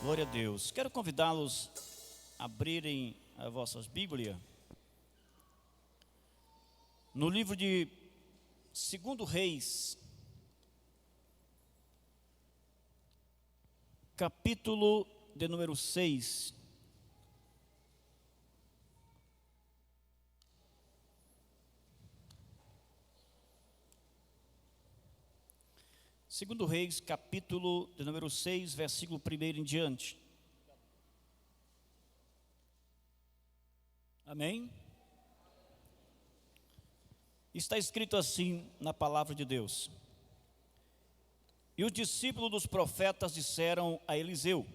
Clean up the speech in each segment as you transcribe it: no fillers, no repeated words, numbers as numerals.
Glória a Deus. Quero convidá-los a abrirem as vossas Bíblias no livro de 2 Reis, capítulo de número 6. Segundo Reis, capítulo de número 6, versículo 1 em diante. Amém? Está escrito assim na palavra de Deus: E os discípulos dos profetas disseram a Eliseu: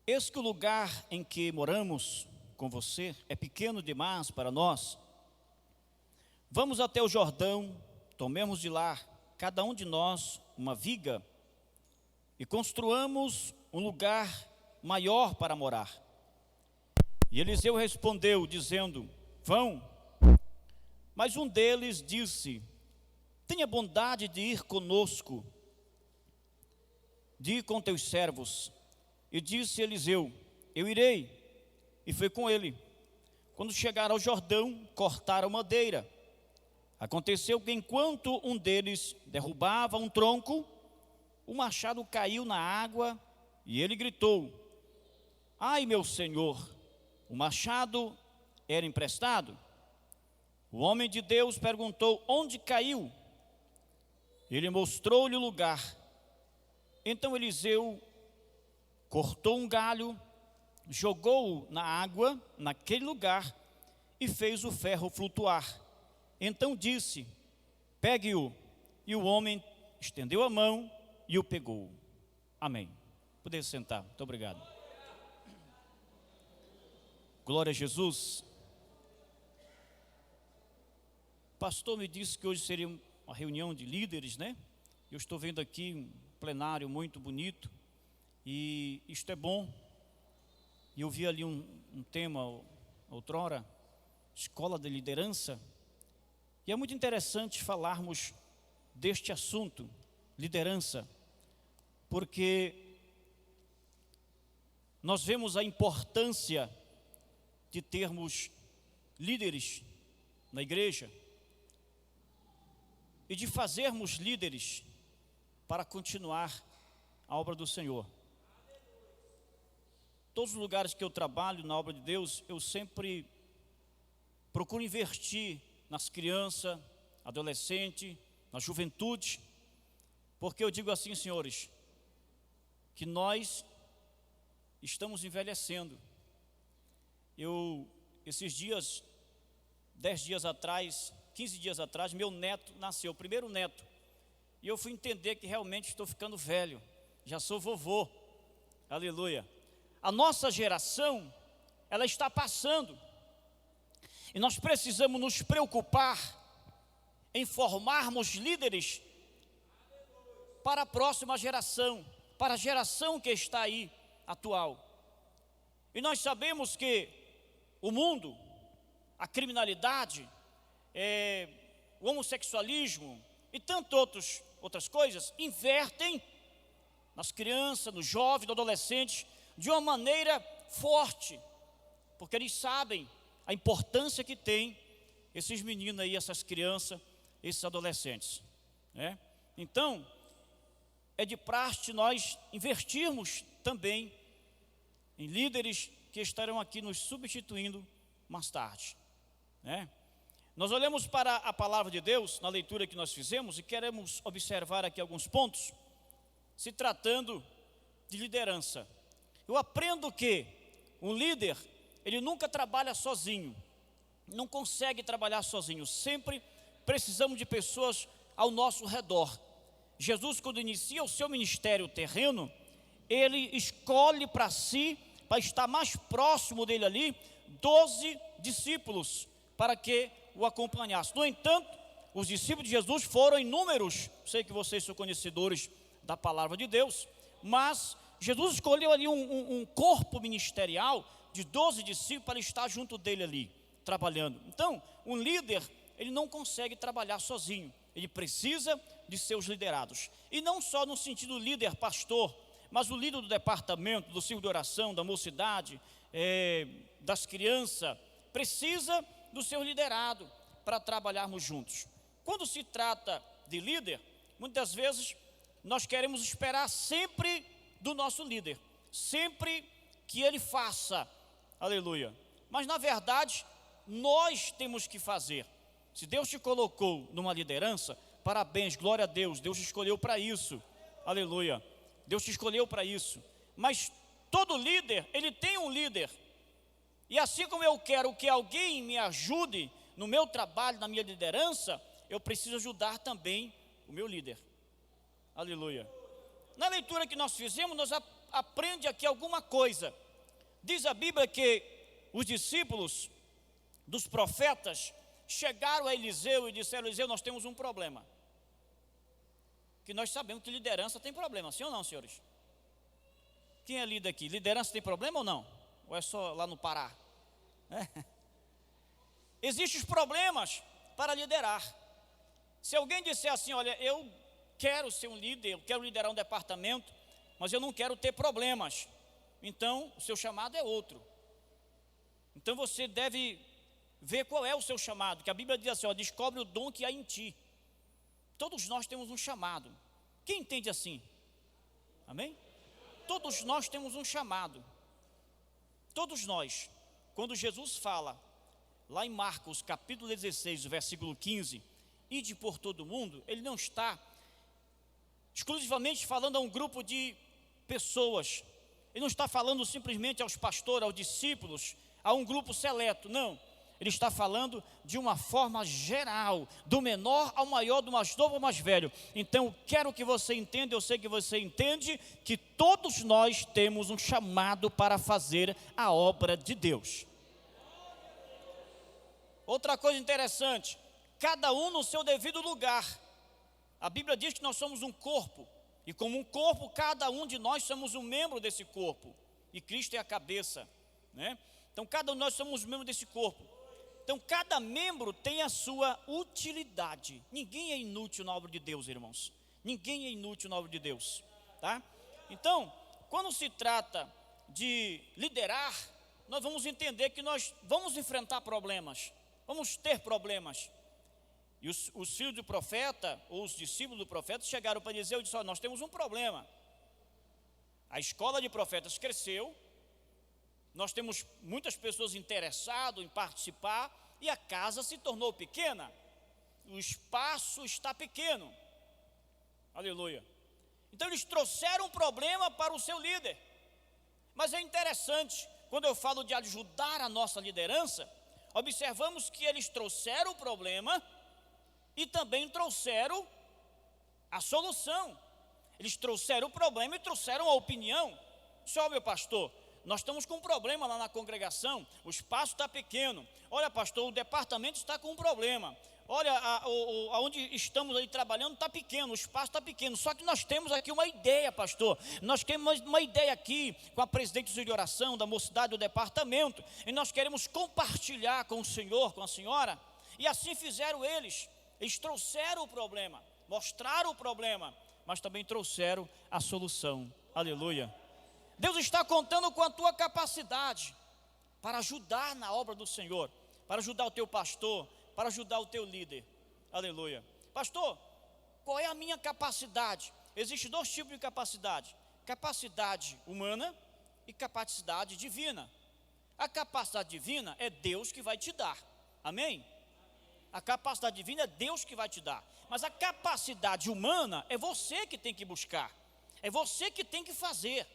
Eis que o lugar em que moramos com você é pequeno demais para nós. Vamos até o Jordão, tomemos de lá cada um de nós uma viga e construamos um lugar maior para morar. E Eliseu respondeu, dizendo: Vão. Mas um deles disse: Tenha bondade de ir conosco, de ir com teus servos. E disse Eliseu: Eu irei. E foi com ele. Quando chegaram ao Jordão, cortaram madeira. Aconteceu que enquanto um deles derrubava um tronco, o machado caiu na água e ele gritou: Ai, meu senhor, o machado era emprestado? O homem de Deus perguntou: Onde caiu? Ele mostrou-lhe o lugar. Então Eliseu cortou um galho, jogou-o na água, naquele lugar, e fez o ferro flutuar. Então disse: Pegue-o. E o homem estendeu a mão e o pegou. Amém. Poder sentar. Muito obrigado. Glória a Jesus. O pastor me disse que hoje seria uma reunião de líderes, né? Eu estou vendo aqui um plenário muito bonito, e isto é bom. E eu vi ali um tema outrora, escola de liderança. E é muito interessante falarmos deste assunto, liderança, porque nós vemos a importância de termos líderes na igreja e de fazermos líderes para continuar a obra do Senhor. Todos os lugares que eu trabalho na obra de Deus, eu sempre procuro investir nas crianças, adolescentes, na juventude, porque eu digo assim, senhores, que nós estamos envelhecendo. Esses dias, 10 dias atrás, 15 dias atrás, meu neto nasceu, o primeiro neto, e eu fui entender que realmente estou ficando velho, já sou vovô, aleluia. A nossa geração, ela está passando, e nós precisamos nos preocupar em formarmos líderes para a próxima geração, para a geração que está aí, atual. E nós sabemos que o mundo, a criminalidade, o homossexualismo e tantas outras coisas invertem nas crianças, nos jovens, nos adolescentes, de uma maneira forte, porque eles sabem a importância que tem esses meninos aí, essas crianças, esses adolescentes, né? Então, é de praxe nós investirmos também em líderes que estarão aqui nos substituindo mais tarde, né? Nós olhamos para a palavra de Deus na leitura que nós fizemos e queremos observar aqui alguns pontos, se tratando de liderança. Eu aprendo que um líder, ele nunca trabalha sozinho, não consegue trabalhar sozinho, sempre precisamos de pessoas ao nosso redor. Jesus, quando inicia o seu ministério terreno, ele escolhe para si, para estar mais próximo dele ali, 12 discípulos, para que o acompanhassem. No entanto, os discípulos de Jesus foram inúmeros, sei que vocês são conhecedores da palavra de Deus, mas Jesus escolheu ali um corpo ministerial de 12 discípulos para estar junto dele ali, trabalhando. Então, um líder, ele não consegue trabalhar sozinho, ele precisa de seus liderados. E não só no sentido líder, pastor, mas o líder do departamento, do círculo de oração, da mocidade, das crianças, precisa do seu liderado para trabalharmos juntos. Quando se trata de líder, muitas vezes nós queremos esperar sempre do nosso líder, sempre que ele faça, aleluia. Mas na verdade, nós temos que fazer. Se Deus te colocou numa liderança, parabéns, glória a Deus, Deus te escolheu para isso, aleluia. Deus te escolheu para isso. Mas todo líder, ele tem um líder. E assim como eu quero que alguém me ajude no meu trabalho, na minha liderança, eu preciso ajudar também o meu líder. Aleluia. Na leitura que nós fizemos, nós aprendemos aqui alguma coisa. Diz a Bíblia que os discípulos dos profetas chegaram a Eliseu e disseram: Eliseu, nós temos um problema. Que nós sabemos que liderança tem problema, sim ou não, senhores? Quem é líder aqui? Liderança tem problema ou não? Ou é só lá no Pará? Existem os problemas para liderar. Se alguém disser assim: olha, eu quero ser um líder, eu quero liderar um departamento, mas eu não quero ter problemas, então o seu chamado é outro. Então você deve ver qual é o seu chamado, que a Bíblia diz assim: ó, descobre o dom que há em ti. Todos nós temos um chamado. Quem entende assim? Amém? Todos nós temos um chamado. Todos nós. Quando Jesus fala, lá em Marcos capítulo 16, versículo 15, ide por todo o mundo, ele não está exclusivamente falando a um grupo de pessoas. Ele não está falando simplesmente aos pastores, aos discípulos, a um grupo seleto, não. Ele está falando de uma forma geral, do menor ao maior, do mais novo ao mais velho. Então, quero que você entenda, eu sei que você entende, que todos nós temos um chamado para fazer a obra de Deus. Outra coisa interessante, cada um no seu devido lugar. A Bíblia diz que nós somos um corpo, e como um corpo, cada um de nós somos um membro desse corpo, e Cristo é a cabeça, né? Então, cada um de nós somos membro desse corpo. Então, cada membro tem a sua utilidade. Ninguém é inútil na obra de Deus, irmãos. Ninguém é inútil na obra de Deus, tá? Então, quando se trata de liderar, nós vamos entender que nós vamos enfrentar problemas, vamos ter problemas. E os filhos do profeta, ou os discípulos do profeta, chegaram para Eliseu e disseram: nós temos um problema. A escola de profetas cresceu, nós temos muitas pessoas interessadas em participar, e a casa se tornou pequena, o espaço está pequeno, aleluia. Então eles trouxeram um problema para o seu líder. Mas é interessante, quando eu falo de ajudar a nossa liderança, observamos que eles trouxeram o problema e também trouxeram a solução. Eles trouxeram o problema e trouxeram a opinião. Só, meu pastor, nós estamos com um problema lá na congregação, o espaço está pequeno. Olha, pastor, o departamento está com um problema. Olha, aonde estamos aí trabalhando está pequeno, o espaço está pequeno. Só que nós temos aqui uma ideia, pastor. Nós temos uma ideia aqui com a presidente de oração, da mocidade do departamento, e nós queremos compartilhar com o senhor, com a senhora. E assim fizeram eles. Eles trouxeram o problema, mostraram o problema, mas também trouxeram a solução. Aleluia. Deus está contando com a tua capacidade para ajudar na obra do Senhor, para ajudar o teu pastor, para ajudar o teu líder. Aleluia. Pastor, qual é a minha capacidade? Existem dois tipos de capacidade: capacidade humana e capacidade divina. A capacidade divina é Deus que vai te dar. Amém? A capacidade divina é Deus que vai te dar. Mas a capacidade humana é você que tem que buscar, é você que tem que fazer.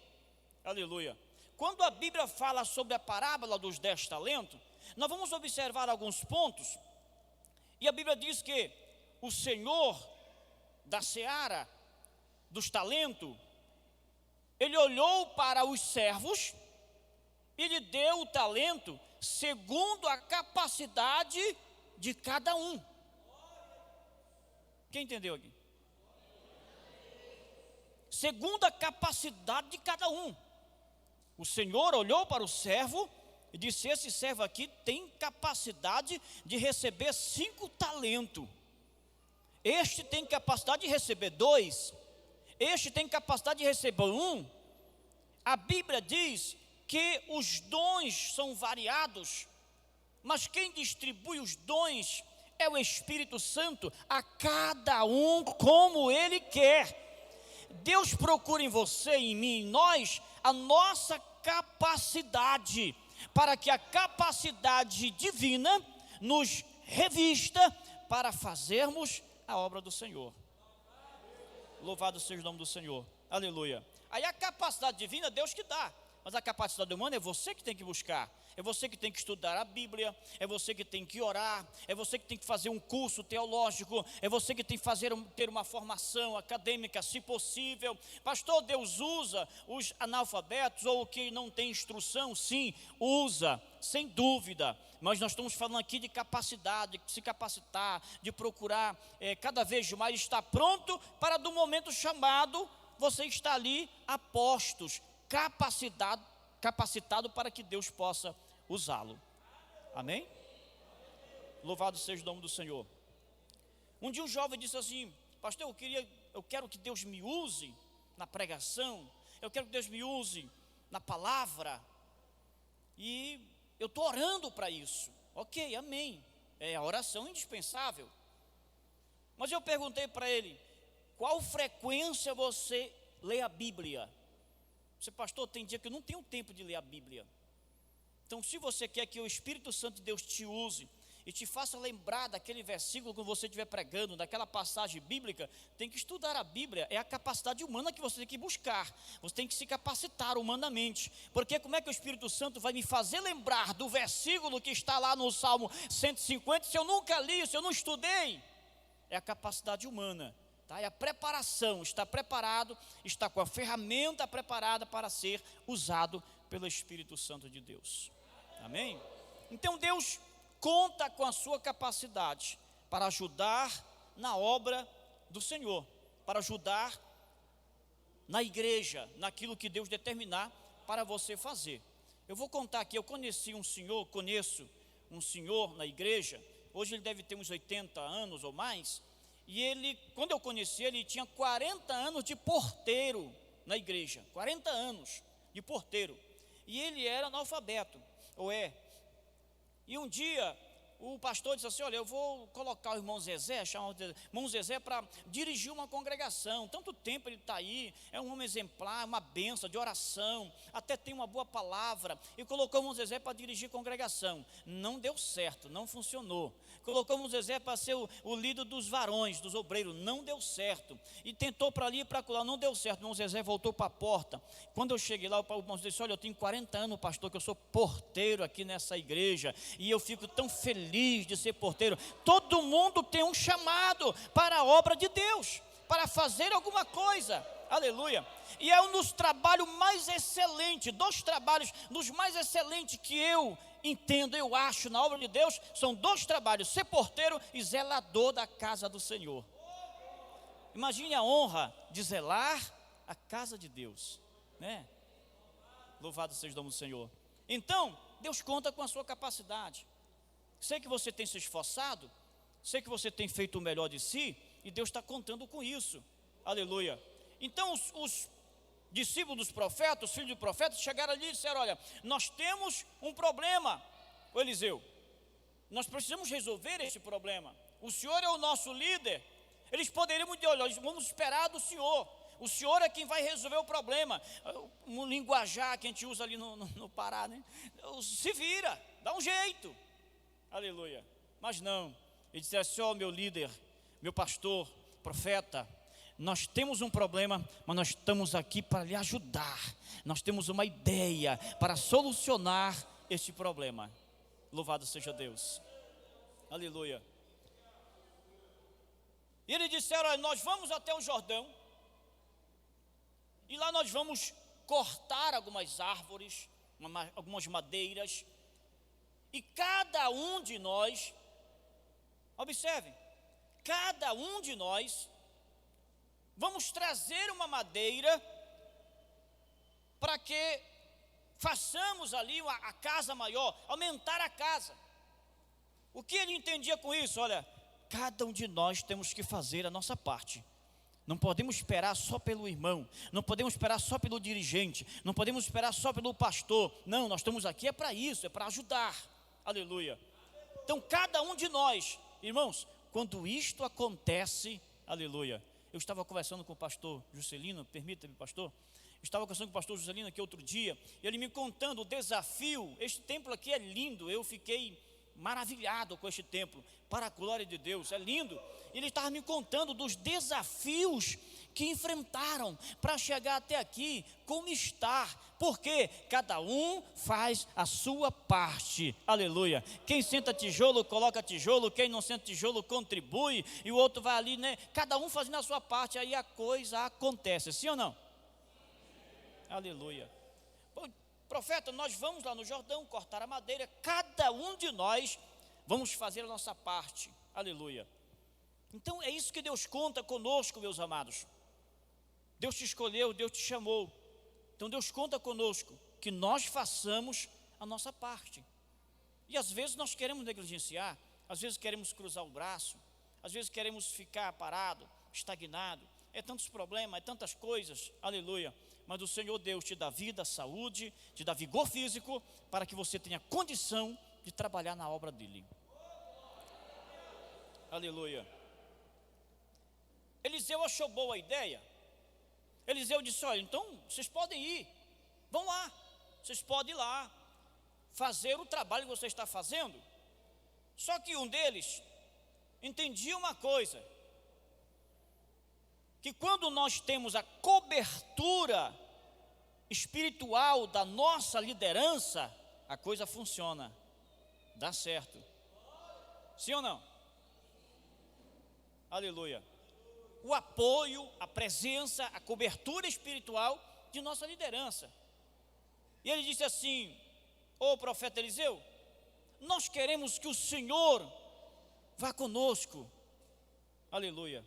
Aleluia. Quando a Bíblia fala sobre a parábola dos 10 talentos, nós vamos observar alguns pontos. E a Bíblia diz que o Senhor da seara, dos talentos, ele olhou para os servos e lhe deu o talento segundo a capacidade de cada um. Quem entendeu aqui? Segundo a capacidade de cada um. O Senhor olhou para o servo e disse: esse servo aqui tem capacidade de receber 5 talentos. Este tem capacidade de receber 2. Este tem capacidade de receber 1. a Bíblia diz que os dons são variados, mas quem distribui os dons é o Espírito Santo, a cada um como Ele quer. Deus procura em você, em mim, em nós, a nossa capacidade, para que a capacidade divina nos revista para fazermos a obra do Senhor. Louvado seja o nome do Senhor, aleluia. Aí a capacidade divina, Deus que dá, mas a capacidade humana é você que tem que buscar. É você que tem que estudar a Bíblia, é você que tem que orar, é você que tem que fazer um curso teológico, é você que tem que ter uma formação acadêmica, se possível. Pastor, Deus usa os analfabetos ou o que não tem instrução? Sim, usa, sem dúvida. Mas nós estamos falando aqui de capacidade, de se capacitar, de procurar cada vez mais estar pronto para do momento chamado, você estar ali a postos, capacitado para que Deus possa usá-lo. Amém? Louvado seja o nome do Senhor. Um dia um jovem disse assim: pastor, eu quero que Deus me use na pregação, eu quero que Deus me use na palavra, e eu estou orando para isso. Ok, amém, a oração é indispensável. Mas eu perguntei para ele: qual frequência você lê a Bíblia? Você, pastor, tem dia que eu não tenho tempo de ler a Bíblia. Então, se você quer que o Espírito Santo de Deus te use e te faça lembrar daquele versículo quando você estiver pregando, daquela passagem bíblica, tem que estudar a Bíblia. É a capacidade humana que você tem que buscar. Você tem que se capacitar humanamente. Porque como é que o Espírito Santo vai me fazer lembrar do versículo que está lá no Salmo 150, se eu nunca li, se eu não estudei? É a capacidade humana. Tá? É a preparação, está preparado, está com a ferramenta preparada para ser usado pelo Espírito Santo de Deus. Amém? Então Deus conta com a sua capacidade para ajudar na obra do Senhor, para ajudar na igreja, naquilo que Deus determinar para você fazer. Eu vou contar aqui, eu conheço um senhor na igreja, hoje ele deve ter uns 80 anos ou mais, e ele, quando eu conheci ele tinha 40 anos de porteiro na igreja, 40 anos de porteiro, e ele era analfabeto, ou é. E um dia o pastor disse assim: olha, eu vou colocar o irmão Zezé, chamar o irmão Zezé para dirigir uma congregação. Tanto tempo ele está aí, é um homem exemplar, uma bênção de oração, até tem uma boa palavra. E colocou o irmão Zezé para dirigir congregação. Não deu certo, não funcionou. Colocou o irmão Zezé para ser o líder dos varões, dos obreiros, não deu certo. E tentou para ali e para lá, não deu certo. O irmão Zezé voltou para a porta. Quando eu cheguei lá, o irmão Zezé disse: olha, eu tenho 40 anos, pastor, que eu sou porteiro aqui nessa igreja, e eu fico tão feliz de ser porteiro. Todo mundo tem um chamado para a obra de Deus, para fazer alguma coisa, aleluia. E é um dos trabalhos mais excelentes, dos trabalhos dos mais excelentes que eu entendo, eu acho, na obra de Deus, são dois trabalhos: ser porteiro e zelador da casa do Senhor. Imagine a honra de zelar a casa de Deus, né? Louvado seja o nome do Senhor. Então, Deus conta com a sua capacidade. Sei que você tem se esforçado, sei que você tem feito o melhor de si, e Deus está contando com isso, aleluia. Então os discípulos dos profetas, os filhos de profetas, chegaram ali e disseram: olha, nós temos um problema, o Eliseu, nós precisamos resolver esse problema, o Senhor é o nosso líder. Eles poderiam dizer: olha, vamos esperar do Senhor, o Senhor é quem vai resolver o problema. Um linguajar que a gente usa ali no Pará, né? Se vira, dá um jeito, aleluia. Mas não, ele disse assim: ó, meu líder, meu pastor, profeta, nós temos um problema, mas nós estamos aqui para lhe ajudar. Nós temos uma ideia para solucionar este problema. Louvado seja Deus, aleluia. E eles disseram: olha, nós vamos até o Jordão, e lá nós vamos cortar algumas árvores, algumas madeiras, e cada um de nós, observem, cada um de nós vamos trazer uma madeira para que façamos ali a casa maior, aumentar a casa. O que ele entendia com isso? Olha, cada um de nós temos que fazer a nossa parte. Não podemos esperar só pelo irmão, não podemos esperar só pelo dirigente, não podemos esperar só pelo pastor. Não, nós estamos aqui para isso, é para ajudar. Aleluia. Então cada um de nós, irmãos, quando isto acontece, aleluia. Eu estava conversando com o pastor Juscelino, permita-me, pastor. Estava conversando com o pastor Juscelino aqui outro dia, e ele me contando o desafio. Este templo aqui é lindo, eu fiquei maravilhado com este templo, para a glória de Deus, é lindo. Ele estava me contando dos desafios que enfrentaram para chegar até aqui, como estar, porque cada um faz a sua parte, aleluia. Quem senta tijolo, coloca tijolo, quem não senta tijolo, contribui, e o outro vai ali, né? Cada um fazendo a sua parte, aí a coisa acontece, sim ou não? Aleluia. Profeta, nós vamos lá no Jordão cortar a madeira, cada um de nós vamos fazer a nossa parte, aleluia. Então é isso que Deus conta conosco, meus amados. Deus te escolheu, Deus te chamou, então Deus conta conosco, que nós façamos a nossa parte. E às vezes nós queremos negligenciar, às vezes queremos cruzar o braço, às vezes queremos ficar parado, estagnado, é tantos problemas, é tantas coisas, aleluia. Mas o Senhor Deus te dá vida, saúde, te dá vigor físico, para que você tenha condição de trabalhar na obra dEle. Aleluia. Eliseu achou boa a ideia. Eliseu disse, olha, então vocês podem ir, vão lá, vocês podem ir lá, fazer o trabalho que você está fazendo. Só que um deles entendia uma coisa, que quando nós temos a cobertura espiritual da nossa liderança, a coisa funciona, dá certo. Sim ou não? Aleluia. O apoio, a presença, a cobertura espiritual de nossa liderança. E ele disse assim, ô profeta Eliseu, nós queremos que o Senhor vá conosco. Aleluia.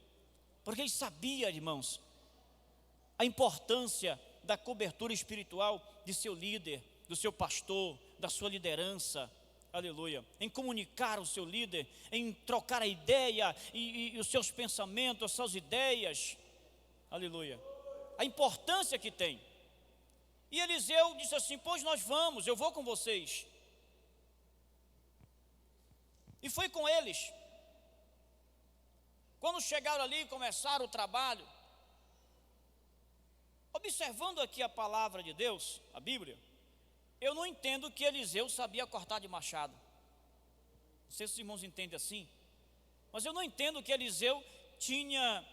Porque ele sabia, irmãos, a importância da cobertura espiritual de seu líder, do seu pastor, da sua liderança, aleluia, em comunicar o seu líder, em trocar a ideia e os seus pensamentos, as suas ideias, aleluia, a importância que tem. E Eliseu disse assim, pois nós vamos, eu vou com vocês. E foi com eles. Quando chegaram ali e começaram o trabalho, observando aqui a palavra de Deus, a Bíblia, eu não entendo que Eliseu sabia cortar de machado. Não sei se os irmãos entendem assim, mas eu não entendo que Eliseu tinha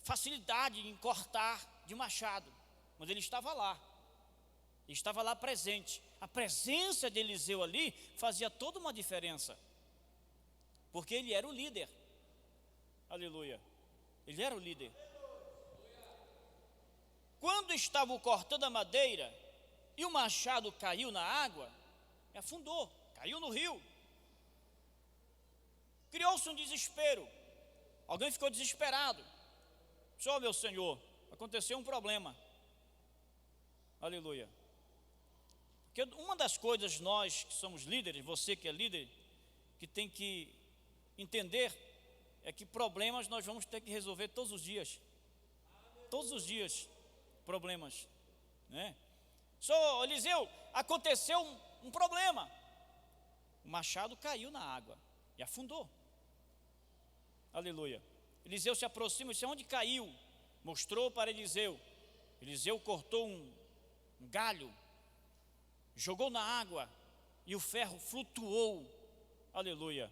facilidade em cortar de machado, mas ele estava lá presente. A presença de Eliseu ali fazia toda uma diferença, porque ele era o líder, aleluia, ele era o líder. Quando estavam cortando a madeira e o machado caiu na água, afundou, caiu no rio. Criou-se um desespero, alguém ficou desesperado. Só meu Senhor, aconteceu um problema, aleluia. Porque uma das coisas nós que somos líderes, você que é líder, que tem que entender, é que problemas nós vamos ter que resolver todos os dias. Todos os dias, problemas, né? Só Eliseu, aconteceu um problema. O machado caiu na água e afundou. Aleluia. Eliseu se aproxima e disse, onde caiu? Mostrou para Eliseu. Eliseu cortou um galho, jogou na água e o ferro flutuou. Aleluia.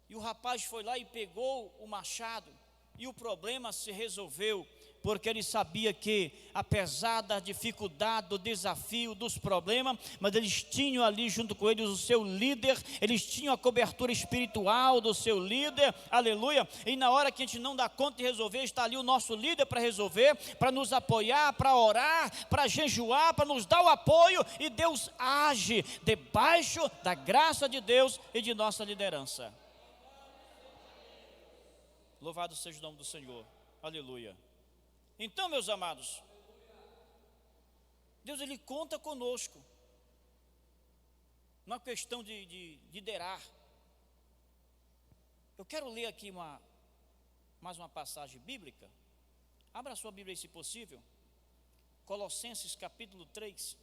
E o rapaz foi lá e pegou o machado e o problema se resolveu, porque ele sabia que, apesar da dificuldade, do desafio, dos problemas, mas eles tinham ali junto com eles o seu líder, eles tinham a cobertura espiritual do seu líder, aleluia. E na hora que a gente não dá conta de resolver, está ali o nosso líder para resolver, para nos apoiar, para orar, para jejuar, para nos dar o apoio, e Deus age debaixo da graça de Deus e de nossa liderança. Louvado seja o nome do Senhor, aleluia. Então, meus amados, Deus ele conta conosco na questão de liderar. Eu quero ler aqui mais uma passagem bíblica. Abra a sua Bíblia aí, se possível. Colossenses capítulo 3.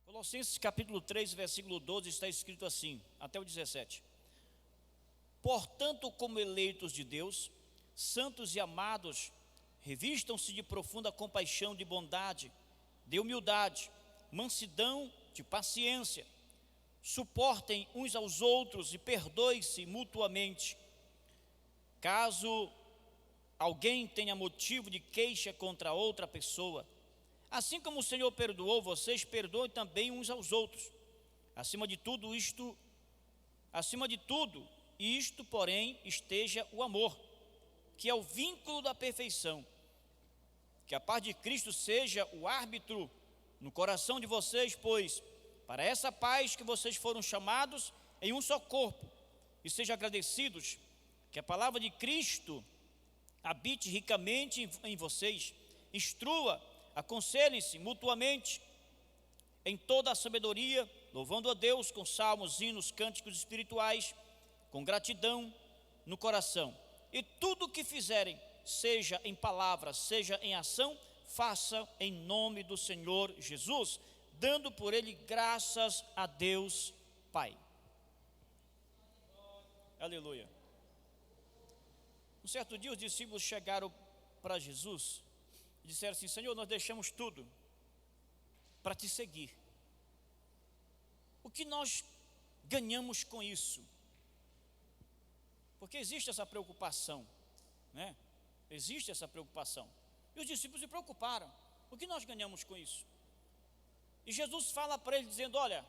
Colossenses capítulo 3, versículo 12, está escrito assim, até o 17. Portanto, como eleitos de Deus, santos e amados, revistam-se de profunda compaixão, de bondade, de humildade, mansidão, de paciência. Suportem uns aos outros e perdoem-se mutuamente. Caso alguém tenha motivo de queixa contra outra pessoa, assim como o Senhor perdoou vocês, perdoem também uns aos outros. Acima de tudo, porém, esteja o amor, que é o vínculo da perfeição. Que a paz de Cristo seja o árbitro no coração de vocês, pois para essa paz que vocês foram chamados em um só corpo, e sejam agradecidos. Que a palavra de Cristo habite ricamente em vocês, instrua, aconselhem-se mutuamente em toda a sabedoria, louvando a Deus com salmos, hinos, cânticos espirituais, com gratidão no coração. E tudo o que fizerem, seja em palavra, seja em ação, façam em nome do Senhor Jesus, dando por ele graças a Deus Pai. Aleluia. Um certo dia os discípulos chegaram para Jesus e disseram assim: Senhor, nós deixamos tudo para te seguir. O que nós ganhamos com isso? Porque existe essa preocupação, né? Existe essa preocupação. E os discípulos se preocuparam. O que nós ganhamos com isso? E Jesus fala para eles dizendo: olha,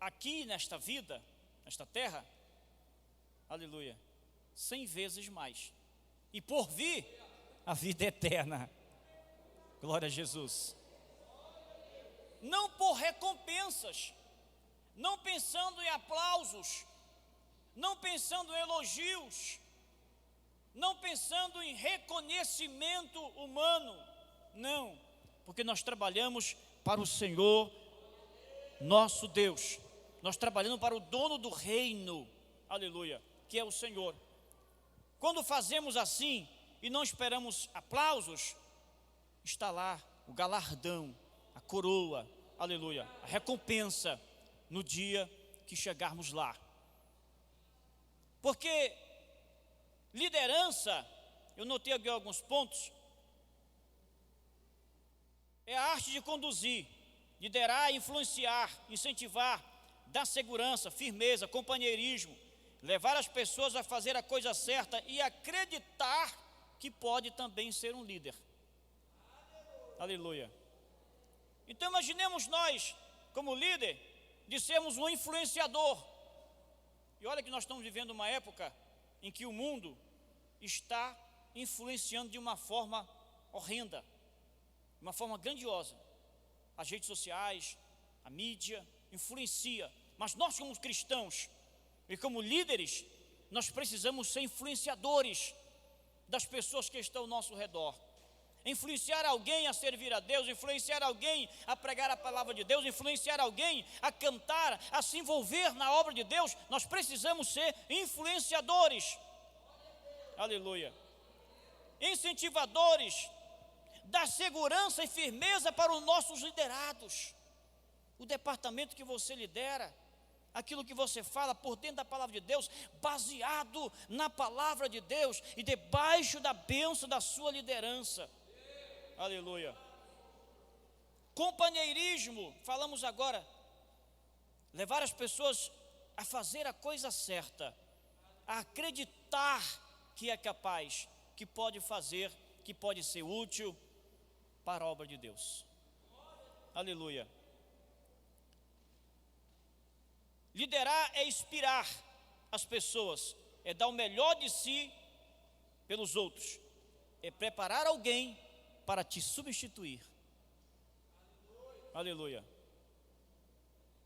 aqui nesta vida, nesta terra, aleluia, 100 vezes mais. E por vir, a vida eterna. Glória a Jesus. Não por recompensas, não pensando em aplausos, não pensando em elogios, não pensando em reconhecimento humano, não, porque nós trabalhamos para o Senhor, nosso Deus, nós trabalhamos para o dono do reino, aleluia, que é o Senhor. Quando fazemos assim e não esperamos aplausos, está lá o galardão, a coroa, aleluia, a recompensa no dia que chegarmos lá. Porque liderança, eu notei aqui alguns pontos, é a arte de conduzir, liderar, influenciar, incentivar, dar segurança, firmeza, companheirismo, levar as pessoas a fazer a coisa certa e acreditar que pode também ser um líder. Aleluia. Então imaginemos nós, como líder, de sermos um influenciador. E olha que nós estamos vivendo uma época em que o mundo está influenciando de uma forma horrenda, de uma forma grandiosa. As redes sociais, a mídia influencia, mas nós como cristãos e como líderes, nós precisamos ser influenciadores das pessoas que estão ao nosso redor. Influenciar alguém a servir a Deus, influenciar alguém a pregar a palavra de Deus, influenciar alguém a cantar, a se envolver na obra de Deus. Nós precisamos ser influenciadores, aleluia, incentivadores, dar segurança e firmeza para os nossos liderados, o departamento que você lidera, aquilo que você fala por dentro da palavra de Deus, baseado na palavra de Deus e debaixo da bênção da sua liderança. Aleluia. Companheirismo, falamos agora, levar as pessoas a fazer a coisa certa, a acreditar que é capaz, que pode fazer, que pode ser útil para a obra de Deus. Aleluia. Liderar é inspirar as pessoas, é dar o melhor de si pelos outros, é preparar alguém para te substituir. Aleluia.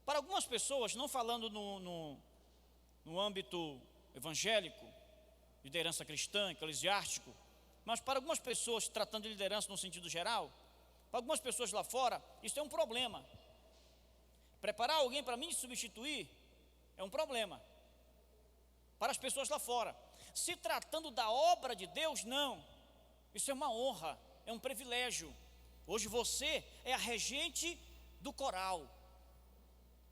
Para algumas pessoas, não falando no no âmbito evangélico, liderança cristã, eclesiástico, mas para algumas pessoas, tratando de liderança no sentido geral, para algumas pessoas lá fora, isso é um problema. Preparar alguém para me substituir é um problema. Para as pessoas lá fora. Se tratando da obra de Deus, não. Isso é uma honra, é um privilégio. Hoje você é a regente do coral.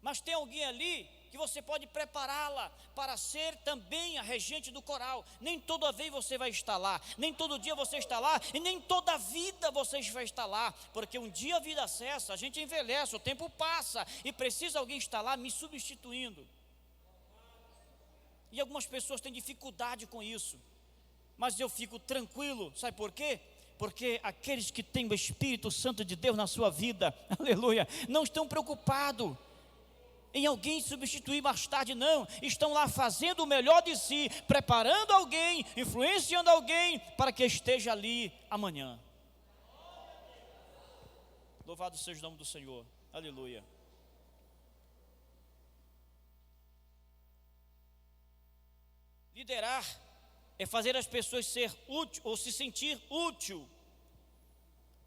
Mas tem alguém ali que você pode prepará-la para ser também a regente do coral. Nem toda vez você vai estar lá, nem todo dia você está lá, e nem toda a vida você vai estar lá, porque um dia a vida cessa, a gente envelhece, o tempo passa, e precisa alguém estar lá me substituindo. E algumas pessoas têm dificuldade com isso, mas eu fico tranquilo, sabe por quê? Porque aqueles que têm o Espírito Santo de Deus na sua vida, aleluia, não estão preocupados em alguém substituir mais tarde, não, estão lá fazendo o melhor de si, preparando alguém, influenciando alguém, para que esteja ali amanhã. Louvado seja o nome do Senhor, aleluia. Liderar é fazer as pessoas ser útil, ou se sentir útil.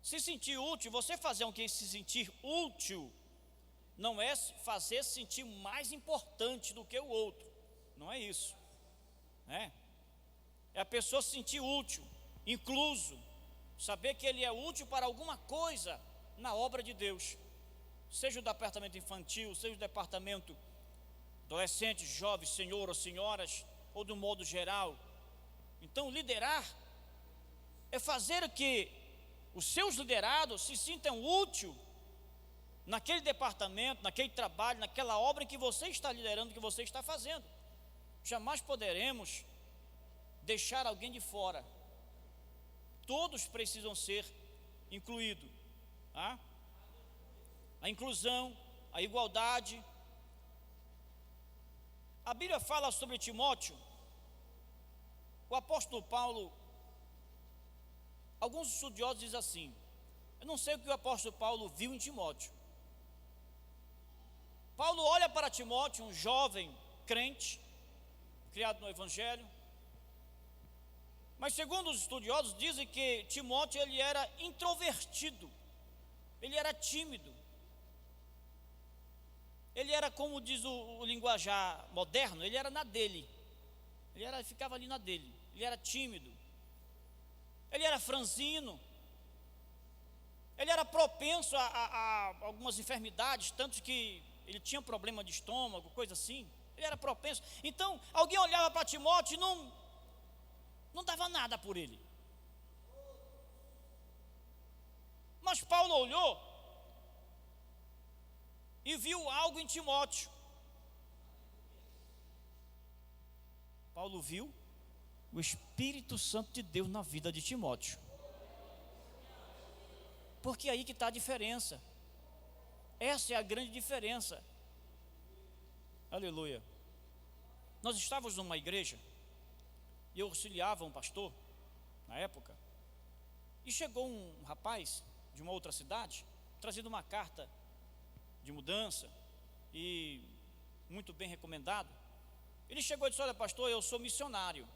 Se sentir útil, você fazer alguém se sentir útil, não é fazer se sentir mais importante do que o outro, não é isso, né? É a pessoa se sentir útil, incluso, saber que ele é útil para alguma coisa na obra de Deus, seja o departamento infantil, seja o departamento adolescentes, jovens, senhor ou senhoras, ou do modo geral. Então liderar é fazer que os seus liderados se sintam úteis naquele departamento, naquele trabalho, naquela obra que você está liderando, que você está fazendo. Jamais poderemos deixar alguém de fora. Todos precisam ser incluídos, tá? A inclusão, a igualdade. A Bíblia fala sobre Timóteo. O apóstolo Paulo, alguns estudiosos dizem assim, eu não sei o que o apóstolo Paulo viu em Timóteo. Paulo olha para Timóteo, um jovem crente, criado no Evangelho, mas segundo os estudiosos dizem que Timóteo ele era introvertido, ele era tímido, ele era, como diz o linguajar moderno, ele era na dele, ele ficava ali na dele, ele era tímido, ele era franzino, ele era propenso a algumas enfermidades, tanto que ele tinha problema de estômago, coisa assim, ele era propenso. Então, alguém olhava para Timóteo e não dava nada por ele. Mas Paulo olhou e viu algo em Timóteo. Paulo viu o Espírito Santo de Deus na vida de Timóteo. Porque é aí que está a diferença. Essa é a grande diferença. Aleluia. Nós estávamos numa igreja e eu auxiliava um pastor na época, e chegou um rapaz de uma outra cidade trazendo uma carta de mudança e muito bem recomendado. Ele chegou e disse: olha, pastor, eu sou missionário.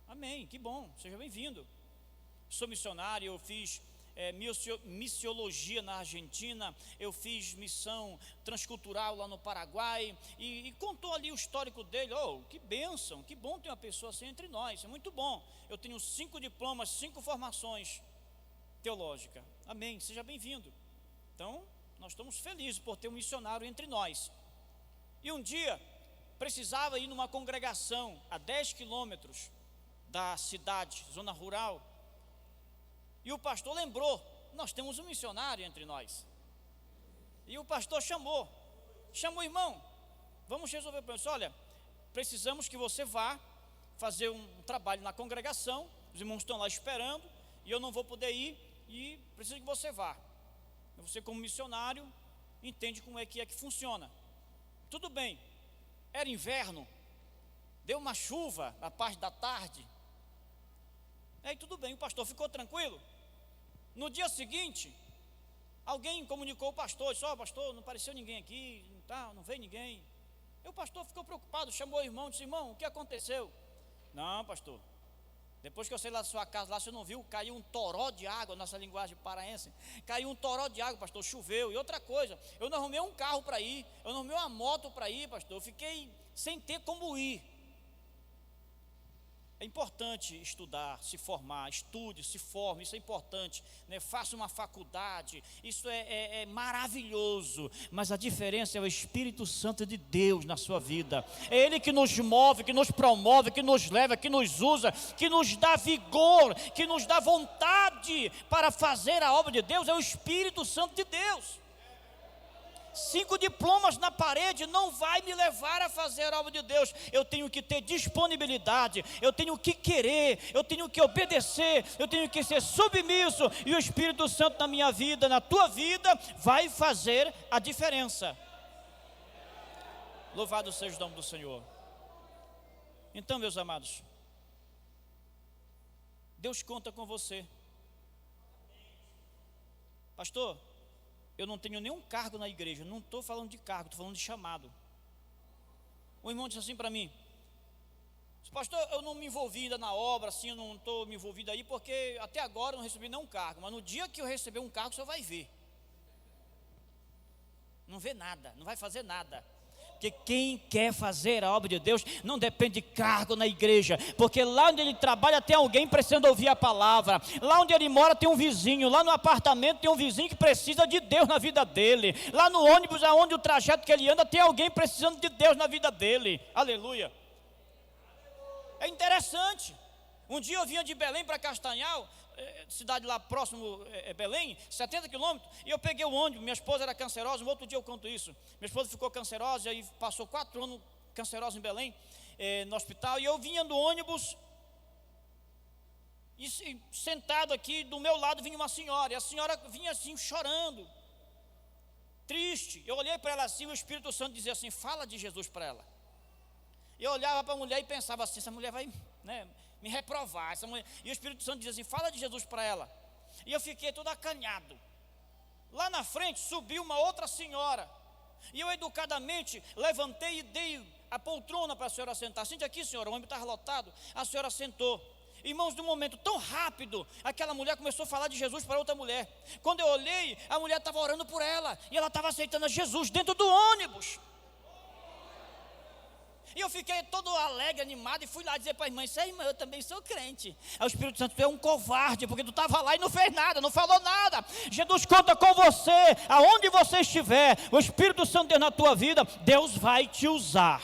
Amém, que bom, seja bem-vindo. Sou missionário, eu fiz missiologia na Argentina, eu fiz missão transcultural lá no Paraguai, e contou ali o histórico dele. Oh, que bênção, que bom ter uma pessoa assim entre nós, é muito bom. Eu tenho 5 diplomas, 5 formações teológicas. Amém, seja bem-vindo. Então, nós estamos felizes por ter um missionário entre nós. E um dia, precisava ir numa congregação a 10 quilômetros da cidade, zona rural, e o pastor lembrou, nós temos um missionário entre nós. E o pastor chamou o irmão, vamos resolver o problema. Olha, precisamos que você vá fazer um trabalho na congregação, os irmãos estão lá esperando, e eu não vou poder ir, e preciso que você vá. Você, como missionário, entende como é que funciona. Tudo bem, era inverno, deu uma chuva na parte da tarde, aí tudo bem, o pastor ficou tranquilo. No dia seguinte, alguém comunicou ao pastor, disse: ó, pastor, não apareceu ninguém aqui, não veio ninguém. E o pastor ficou preocupado, chamou o irmão, disse: irmão, o que aconteceu? Não, pastor, depois que eu saí lá da sua casa, lá você não viu, caiu um toró de água, nossa linguagem paraense, caiu um toró de água, pastor, choveu. E outra coisa, eu não arrumei um carro para ir, eu não arrumei uma moto para ir, pastor, eu fiquei sem ter como ir. É importante estudar, se formar, estude, se forme, isso é importante, né? Faça uma faculdade, isso é maravilhoso, mas a diferença é o Espírito Santo de Deus na sua vida. É Ele que nos move, que nos promove, que nos leva, que nos usa, que nos dá vigor, que nos dá vontade para fazer a obra de Deus, é o Espírito Santo de Deus. 5 diplomas na parede não vai me levar a fazer a obra de Deus. Eu tenho que ter disponibilidade, eu tenho que querer, eu tenho que obedecer, eu tenho que ser submisso, e o Espírito Santo na minha vida, na tua vida, vai fazer a diferença. Louvado seja o nome do Senhor. Então, meus amados, Deus conta com você. Pastor, eu não tenho nenhum cargo na igreja. Não estou falando de cargo, estou falando de chamado. O irmão disse assim para mim: pastor, eu não me envolvi ainda na obra, assim, eu não estou me envolvido aí, porque até agora eu não recebi nenhum cargo. Mas no dia que eu receber um cargo, o senhor vai ver. Não vê nada, não vai fazer nada. Porque quem quer fazer a obra de Deus não depende de cargo na igreja, porque lá onde ele trabalha tem alguém precisando ouvir a palavra, lá onde ele mora tem um vizinho, lá no apartamento tem um vizinho que precisa de Deus na vida dele, lá no ônibus, aonde o trajeto que ele anda, tem alguém precisando de Deus na vida dele. Aleluia. É interessante. Um dia eu vinha de Belém para Castanhal, cidade lá próximo, Belém, 70 quilômetros, e eu peguei o ônibus. Minha esposa era cancerosa, no outro dia eu conto isso. Minha esposa ficou cancerosa e passou 4 anos cancerosa em Belém, no hospital, e eu vinha do ônibus, e sentado aqui, do meu lado vinha uma senhora, e a senhora vinha assim, chorando, triste. Eu olhei para ela assim, o Espírito Santo dizia assim: fala de Jesus para ela. Eu olhava para a mulher e pensava assim: essa mulher vai, né, me reprovar, essa mulher. E o Espírito Santo dizia assim: fala de Jesus para ela. E eu fiquei todo acanhado. Lá na frente subiu uma outra senhora, e eu educadamente levantei e dei a poltrona para a senhora sentar. Sente aqui, senhora, o ônibus estava lotado. A senhora sentou. Irmãos, de um momento tão rápido, aquela mulher começou a falar de Jesus para outra mulher. Quando eu olhei, a mulher estava orando por ela, e ela estava aceitando a Jesus dentro do ônibus. E eu fiquei todo alegre, animado, e fui lá dizer para a irmã: isso aí, irmã, eu também sou crente. Aí o Espírito Santo: tu é um covarde, porque tu estava lá e não fez nada, não falou nada. Jesus conta com você, aonde você estiver, o Espírito Santo na tua vida, Deus vai te usar.